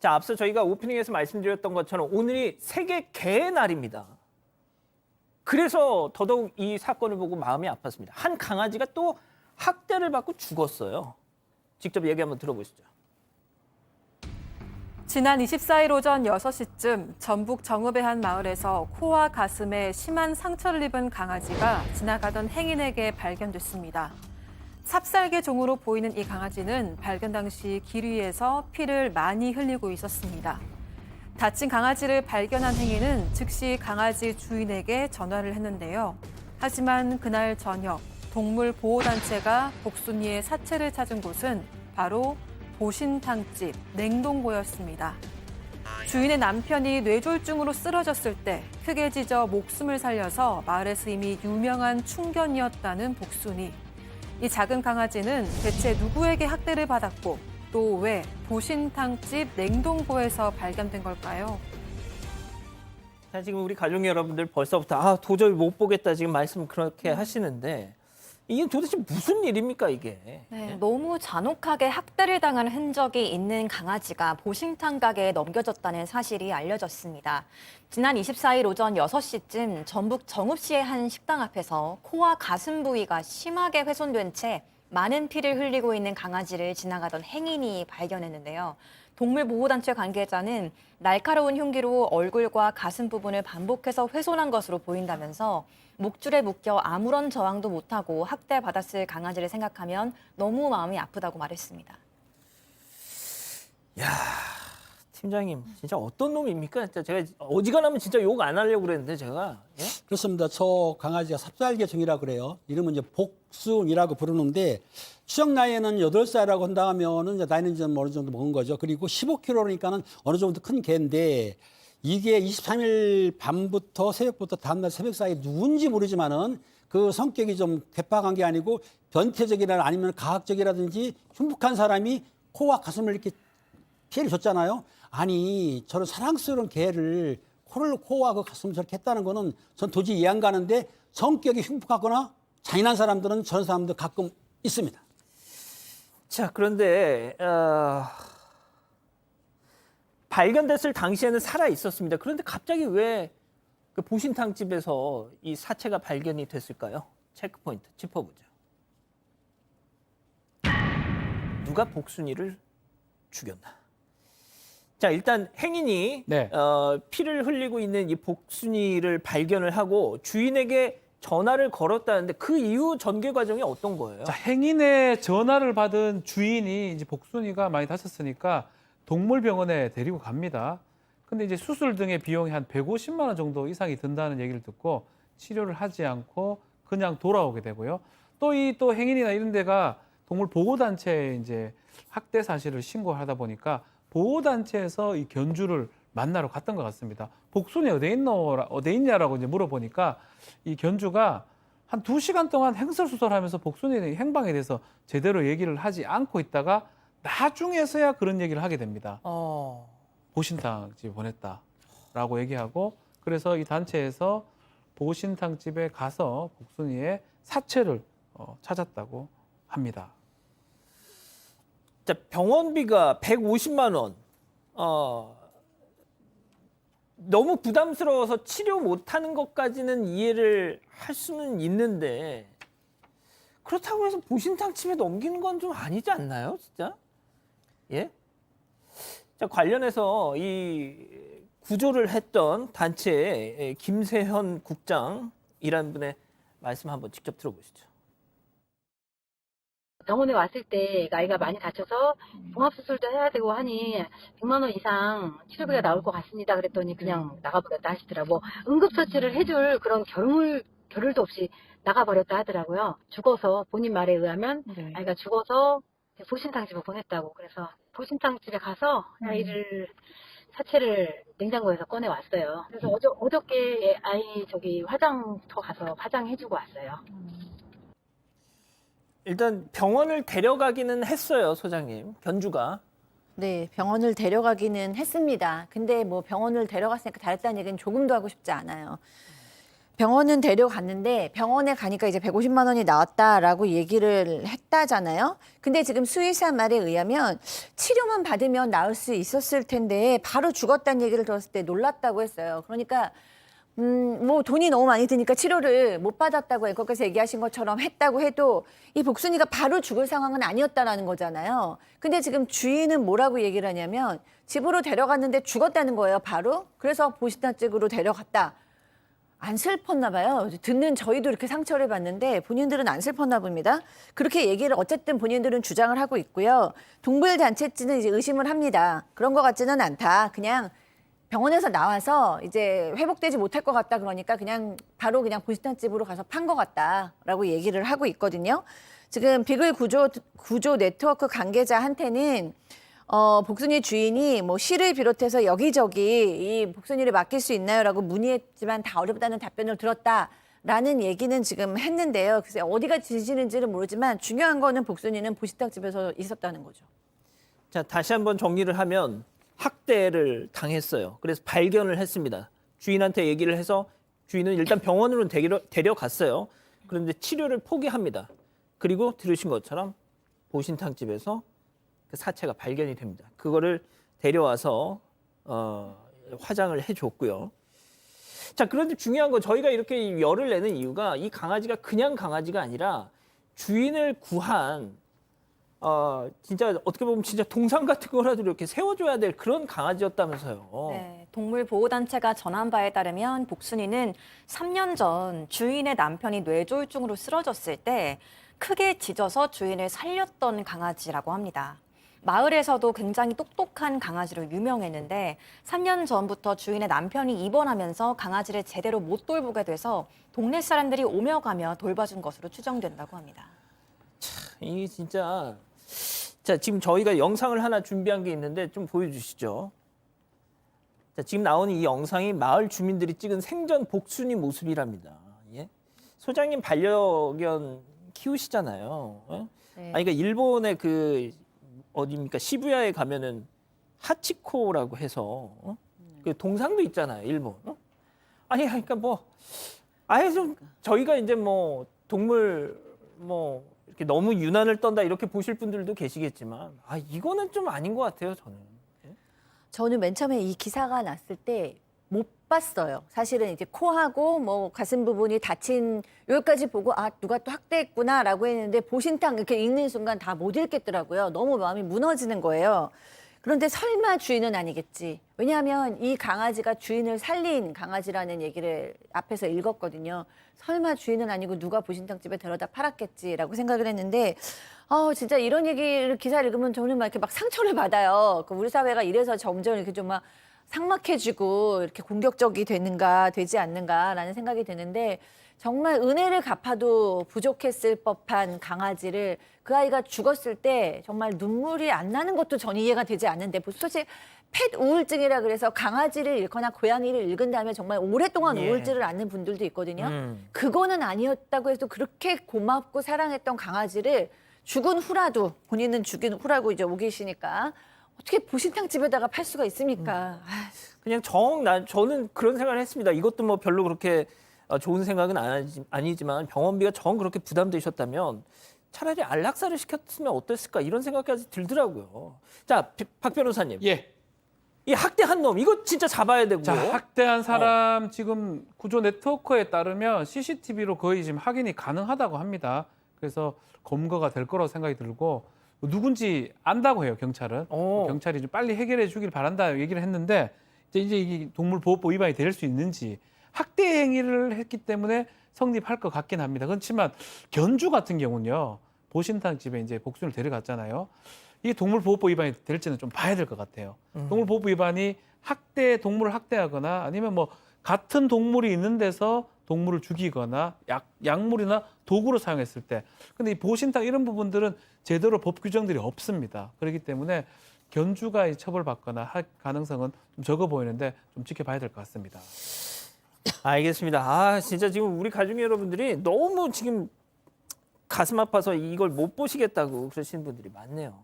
자, 앞서 저희가 오프닝에서 말씀드렸던 것처럼 오늘이 세계 개의 날입니다. 그래서 더더욱 이 사건을 보고 마음이 아팠습니다. 한 강아지가 또 학대를 받고 죽었어요. 직접 얘기 한번 들어보시죠. 지난 24일 오전 6시쯤 전북 정읍의 한 마을에서 코와 가슴에 심한 상처를 입은 강아지가 지나가던 행인에게 발견됐습니다. 삽살개 종으로 보이는 이 강아지는 발견 당시 길 위에서 피를 많이 흘리고 있었습니다. 다친 강아지를 발견한 행인은 즉시 강아지 주인에게 전화를 했는데요. 하지만 그날 저녁 동물보호단체가 복순이의 사체를 찾은 곳은 바로 보신탕집 냉동고였습니다. 주인의 남편이 뇌졸중으로 쓰러졌을 때 크게 짖어 목숨을 살려서 마을에서 이미 유명한 충견이었다는 복순이. 이 작은 강아지는 대체 누구에게 학대를 받았고 또 왜 보신탕집 냉동고에서 발견된 걸까요? 자, 지금 우리 가족 여러분들 벌써부터 도저히 못 보겠다 지금 말씀 그렇게 하시는데 이게 도대체 무슨 일입니까 이게? 네, 너무 잔혹하게 학대를 당한 흔적이 있는 강아지가 보신탕 가게에 넘겨졌다는 사실이 알려졌습니다. 지난 24일 오전 6시쯤 전북 정읍시의 한 식당 앞에서 코와 가슴 부위가 심하게 훼손된 채 많은 피를 흘리고 있는 강아지를 지나가던 행인이 발견했는데요. 동물보호단체 관계자는 날카로운 흉기로 얼굴과 가슴 부분을 반복해서 훼손한 것으로 보인다면서 목줄에 묶여 아무런 저항도 못하고 학대받았을 강아지를 생각하면 너무 마음이 아프다고 말했습니다. 야, 팀장님 진짜 어떤 놈입니까? 진짜 제가 어지간하면 진짜 욕 안 하려고 그랬는데 제가 예? 그렇습니다. 저 강아지가 삽살개종이라고 그래요. 이름은 이제 복순이라고 부르는데 추적 나이에는 8살이라고 한다면은 이제 나이는 좀 어느 정도 먹은 거죠. 그리고 15kg니까는 어느 정도 큰 개인데 이게 23일 밤부터 새벽부터 다음날 새벽 사이 누군지 모르지만은 그 성격이 좀 괴팍한 게 아니고 변태적이나 아니면 가학적이라든지 흉북한 사람이 코와 가슴을 이렇게 피해를 줬잖아요. 아니 저런 사랑스러운 개를 코와 그 가슴을 저렇게 했다는 거는 전 도저히 이해 안 가는데 성격이 흉폭하거나 잔인한 사람들은 저런 사람도 가끔 있습니다. 자, 그런데 발견됐을 당시에는 살아 있었습니다. 그런데 갑자기 왜 그 보신탕집에서 이 사체가 발견이 됐을까요? 체크포인트 짚어보죠. 누가 복순이를 죽였나? 자, 일단 행인이 네. 피를 흘리고 있는 이 복순이를 발견을 하고 주인에게 전화를 걸었다는데 그 이후 전개 과정이 어떤 거예요? 자, 행인의 전화를 받은 주인이 이제 복순이가 많이 다쳤으니까 동물병원에 데리고 갑니다. 근데 이제 수술 등의 비용이 한 150만 원 정도 이상이 든다는 얘기를 듣고 치료를 하지 않고 그냥 돌아오게 되고요. 또 행인이나 이런 데가 동물보호단체에 이제 학대 사실을 신고하다 보니까 보호단체에서 이 견주를 만나러 갔던 것 같습니다. 복순이 어디 있냐라고 이제 물어보니까 이 견주가 한 2시간 동안 횡설수설하면서 복순이의 행방에 대해서 제대로 얘기를 하지 않고 있다가 나중에서야 그런 얘기를 하게 됩니다. 보신탕집에 보냈다라고 얘기하고 그래서 이 단체에서 보신탕집에 가서 복순이의 사체를 찾았다고 합니다. 자, 병원비가 150만 원. 너무 부담스러워서 치료 못하는 것까지는 이해를 할 수는 있는데 그렇다고 해서 보신탕집에 넘기는 건 좀 아니지 않나요, 진짜? 예? 자, 관련해서 이 구조를 했던 단체의 김세현 국장이라는 분의 말씀 한번 직접 들어보시죠. 병원에 왔을 때 아이가 많이 다쳐서 종합수술도 해야 되고 하니 100만 원 이상 치료비가 나올 것 같습니다. 그랬더니 그냥 나가버렸다 하시더라고. 응급처치를 해줄 그런 겨를도 없이 나가버렸다 하더라고요. 죽어서 본인 말에 의하면 아이가 죽어서 보신탕집에 보냈다고. 그래서 보신탕집에 가서 아이를 사체를 냉장고에서 꺼내왔어요. 그래서 어저께 아이 화장터 가서 화장해주고 왔어요. 일단 병원을 데려가기는 했어요, 소장님. 견주가. 네, 병원을 데려가기는 했습니다. 근데 뭐 병원을 데려갔으니까 잘했다는 얘기는 조금도 하고 싶지 않아요. 병원은 데려갔는데 병원에 가니까 이제 150만 원이 나왔다라고 얘기를 했다잖아요. 근데 지금 수의사 말에 의하면 치료만 받으면 나을 수 있었을 텐데 바로 죽었다는 얘기를 들었을 때 놀랐다고 했어요. 그러니까 뭐 돈이 너무 많이 드니까 치료를 못 받았다고 앵커께서 얘기하신 것처럼 했다고 해도 이 복순이가 바로 죽을 상황은 아니었다라는 거잖아요. 근데 지금 주인은 뭐라고 얘기를 하냐면 집으로 데려갔는데 죽었다는 거예요, 바로. 그래서 보신탕집으로 데려갔다. 안 슬펐나 봐요. 듣는 저희도 이렇게 상처를 받는데 본인들은 안 슬펐나 봅니다. 그렇게 얘기를 어쨌든 본인들은 주장을 하고 있고요. 동물단체는 이제 의심을 합니다. 그런 것 같지는 않다. 그냥 병원에서 나와서 이제 회복되지 못할 것 같다 그러니까 그냥 바로 그냥 보신탕집으로 가서 판 것 같다라고 얘기를 하고 있거든요. 지금 비글 구조 네트워크 관계자한테는 복순이 주인이 뭐 시를 비롯해서 여기저기 이 복순이를 맡길 수 있나요라고 문의했지만 다 어렵다는 답변을 들었다라는 얘기는 지금 했는데요. 그래서 어디가 진실인지는 모르지만 중요한 거는 복순이는 보신탕집에서 있었다는 거죠. 자, 다시 한번 정리를 하면 학대를 당했어요. 그래서 발견을 했습니다. 주인한테 얘기를 해서 주인은 일단 병원으로 데려갔어요. 그런데 치료를 포기합니다. 그리고 들으신 것처럼 보신탕집에서 그 사체가 발견이 됩니다. 그거를 데려와서 화장을 해줬고요. 자, 그런데 중요한 건 저희가 이렇게 열을 내는 이유가 이 강아지가 그냥 강아지가 아니라 주인을 구한 진짜 어떻게 보면 진짜 동상 같은 거라도 이렇게 세워줘야 될 그런 강아지였다면서요. 네, 동물보호단체가 전한 바에 따르면 복순이는 3년 전 주인의 남편이 뇌졸중으로 쓰러졌을 때 크게 짖어서 주인을 살렸던 강아지라고 합니다. 마을에서도 굉장히 똑똑한 강아지로 유명했는데 3년 전부터 주인의 남편이 입원하면서 강아지를 제대로 못 돌보게 돼서 동네 사람들이 오며 가며 돌봐준 것으로 추정된다고 합니다. 이게 진짜 자, 지금 저희가 영상을 하나 준비한 게 있는데 좀 보여주시죠. 자, 지금 나오는 이 영상이 마을 주민들이 찍은 생전 복순이 모습이랍니다. 예? 소장님 반려견 키우시잖아요. 예? 네. 아니, 그러니까 일본의 그 어디입니까? 시부야에 가면은 하치코라고 해서 그 동상도 있잖아요, 일본. 아니, 그러니까 뭐 아예 좀 저희가 이제 뭐 동물 뭐 이렇게 너무 유난을 떤다 이렇게 보실 분들도 계시겠지만 이거는 좀 아닌 것 같아요, 저는. 저는 맨 처음에 이 기사가 났을 때 못 봤어요. 사실은 이제 코하고 뭐 가슴 부분이 다친 여기까지 보고 누가 또 학대했구나라고 했는데 보신탕 이렇게 읽는 순간 다 못 읽겠더라고요. 너무 마음이 무너지는 거예요. 그런데 설마 주인은 아니겠지. 왜냐하면 이 강아지가 주인을 살린 강아지라는 얘기를 앞에서 읽었거든요. 설마 주인은 아니고 누가 보신탕집에 데려다 팔았겠지라고 생각을 했는데 진짜 이런 얘기를 기사를 읽으면 저는 막 이렇게 막 상처를 받아요. 우리 사회가 이래서 점점 이렇게 좀 막 삭막해지고 이렇게 공격적이 되지 않는가라는 생각이 드는데 정말 은혜를 갚아도 부족했을 법한 강아지를 그 아이가 죽었을 때 정말 눈물이 안 나는 것도 전 이해가 되지 않는데 사실 펫 우울증이라 그래서 강아지를 잃거나 고양이를 잃은 다음에 정말 오랫동안 예. 우울증을 앓는 분들도 있거든요. 그거는 아니었다고 해도 그렇게 고맙고 사랑했던 강아지를 죽은 후라도 본인은 죽인 후라고 이제 오 계시니까 어떻게 보신탕집에다가 팔 수가 있습니까? 그냥 저는 그런 생각을 했습니다. 이것도 뭐 별로 그렇게 좋은 생각은 아니지만 병원비가 정 그렇게 부담되셨다면 차라리 안락사를 시켰으면 어땠을까 이런 생각까지 들더라고요. 자, 박 변호사님. 예. 이 학대한 놈 이거 진짜 잡아야 되고. 자, 학대한 사람 지금 구조 네트워크에 따르면 CCTV로 거의 지금 확인이 가능하다고 합니다. 그래서 검거가 될 거라고 생각이 들고 누군지 안다고 해요, 경찰은. 경찰이 좀 빨리 해결해 주길 바란다 얘기를 했는데 이제 이 동물보호법 위반이 될 수 있는지 학대 행위를 했기 때문에 성립할 것 같긴 합니다. 그렇지만 견주 같은 경우는요. 보신탕 집에 이제 복순을 데려갔잖아요. 이게 동물보호법 위반이 될지는 좀 봐야 될 것 같아요. 동물보호법 위반이 동물을 학대하거나 아니면 뭐 같은 동물이 있는 데서 동물을 죽이거나 약물이나 도구로 사용했을 때. 근데 이 보신탕 이런 부분들은 제대로 법 규정들이 없습니다. 그렇기 때문에 견주가 처벌받거나 할 가능성은 좀 적어 보이는데 좀 지켜봐야 될 것 같습니다. 알겠습니다. 진짜 지금 우리 가족 여러분들이 너무 지금 가슴 아파서 이걸 못 보시겠다고 그러시는 분들이 많네요.